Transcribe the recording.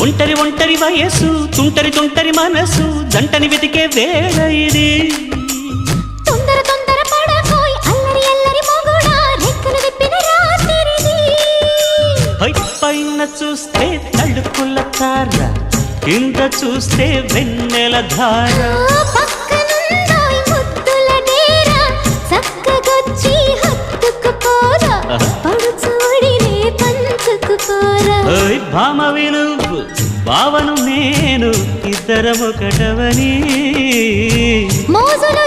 ఒంటరి ఒంటరి వయసు తుంటరి తుంటరి మనసు జంటని వెతికే వేళ ఇది తొందర తొందర పడకోయ్ అల్లరి అల్లరి మొగుడా రెక్కలు విప్పిన రాత్రిది పైన చూస్తే తడుకుల తార కింద చూస్తే వెన్నెల ధార పక్కనుందోయ్ ముద్దుల డేరా చక్కగొచ్చి హత్తుకుపోరా పడుచోడినే పంచుకుపోరా భామవి నువ్వు భావను నేను ఇద్దరమొకటవని మోజులు